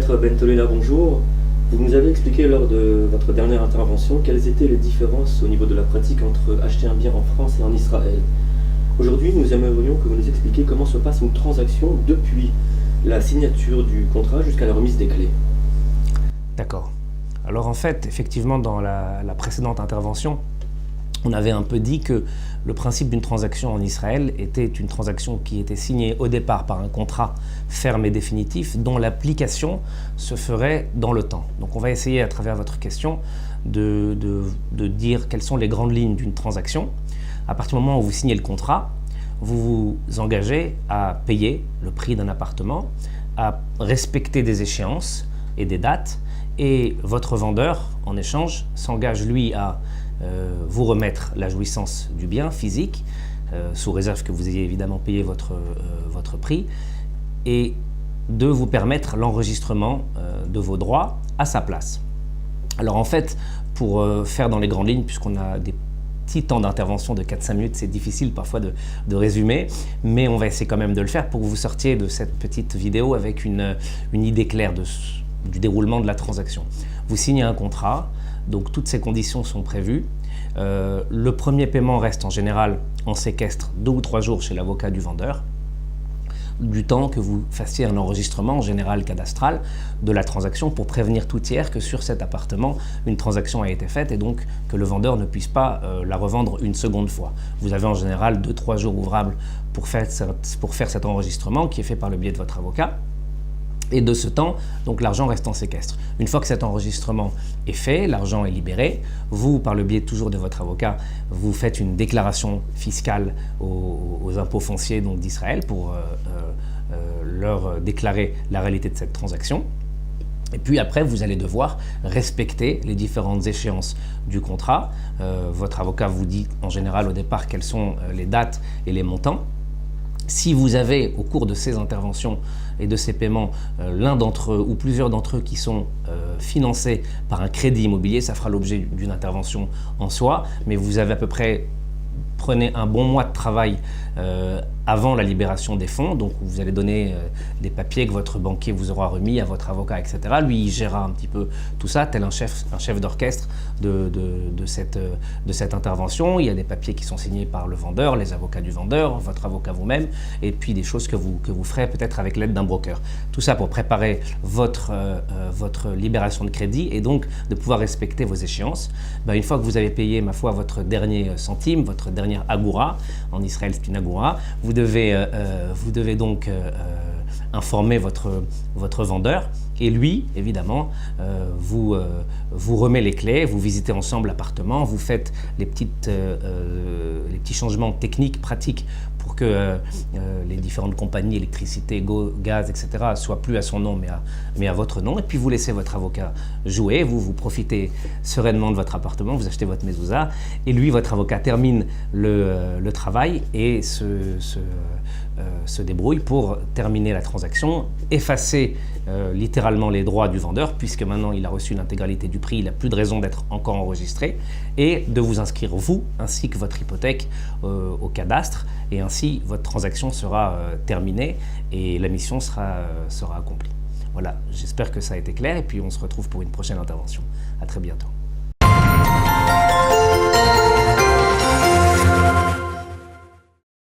Maître Bentolila, bonjour. Vous nous avez expliqué lors de votre dernière intervention quelles étaient les différences au niveau de la pratique entre acheter un bien en France et en Israël. Aujourd'hui, nous aimerions que vous nous expliquiez comment se passe une transaction depuis la signature du contrat jusqu'à la remise des clés. D'accord. Alors en fait, effectivement, dans la précédente intervention, on avait un peu dit que le principe d'une transaction en Israël était une transaction qui était signée au départ par un contrat ferme et définitif dont l'application se ferait dans le temps. Donc on va essayer à travers votre question de dire quelles sont les grandes lignes d'une transaction. À partir du moment où vous signez le contrat, vous vous engagez à payer le prix d'un appartement, à respecter des échéances et des dates, et votre vendeur, en échange, s'engage lui à vous remettre la jouissance du bien physique, sous réserve que vous ayez évidemment payé votre prix, et de vous permettre l'enregistrement de vos droits à sa place. Alors en fait, pour faire dans les grandes lignes, puisqu'on a des petits temps d'intervention de 4-5 minutes, c'est difficile parfois de résumer, mais on va essayer quand même de le faire pour que vous sortiez de cette petite vidéo avec une idée claire du déroulement de la transaction. Vous signez un contrat, donc toutes ces conditions sont prévues. Le premier paiement reste en général en séquestre 2 ou 3 jours chez l'avocat du vendeur, du temps que vous fassiez un enregistrement, en général cadastral, de la transaction pour prévenir tout tiers que sur cet appartement, une transaction a été faite et donc que le vendeur ne puisse pas la revendre une seconde fois. Vous avez en général 2-3 jours ouvrables pour faire cet enregistrement qui est fait par le biais de votre avocat. Et de ce temps, donc l'argent reste en séquestre. Une fois que cet enregistrement est fait, l'argent est libéré, vous, par le biais toujours de votre avocat, vous faites une déclaration fiscale aux impôts fonciers d'Israël pour leur déclarer la réalité de cette transaction. Et puis après, vous allez devoir respecter les différentes échéances du contrat. Votre avocat vous dit en général au départ quelles sont les dates et les montants. Si vous avez, au cours de ces interventions et de ces paiements, l'un d'entre eux ou plusieurs d'entre eux qui sont financés par un crédit immobilier, ça fera l'objet d'une intervention en soi, mais vous avez à peu près, prenez un bon mois de travail avant la libération des fonds, donc vous allez donner des papiers que votre banquier vous aura remis à votre avocat, etc. Lui, il gérera un petit peu tout ça, tel un chef d'orchestre de cette intervention. Il y a des papiers qui sont signés par le vendeur, les avocats du vendeur, votre avocat vous-même, et puis des choses que vous ferez peut-être avec l'aide d'un broker. Tout ça pour préparer votre libération de crédit et donc de pouvoir respecter vos échéances. Une fois que vous avez payé, ma foi, votre dernier centime, votre dernière agoura, en Israël c'est une agoura, vous devez donc informer votre vendeur et lui, évidemment, vous remet les clés, vous visitez ensemble l'appartement, vous faites les petits changements techniques, pratiques pour que les différentes compagnies, électricité, gaz, etc. soient plus à son nom mais à votre nom. Et puis vous laissez votre avocat jouer, vous profitez sereinement de votre appartement, vous achetez votre mezouza et lui, votre avocat, termine le travail et se débrouille pour terminer la transaction, effacer littéralement les droits du vendeur puisque maintenant il a reçu l'intégralité du prix, il n'a plus de raison d'être encore enregistré et de vous inscrire vous ainsi que votre hypothèque au cadastre et ainsi votre transaction sera terminée et la mission sera accomplie. Voilà, j'espère que ça a été clair et puis on se retrouve pour une prochaine intervention. À très bientôt.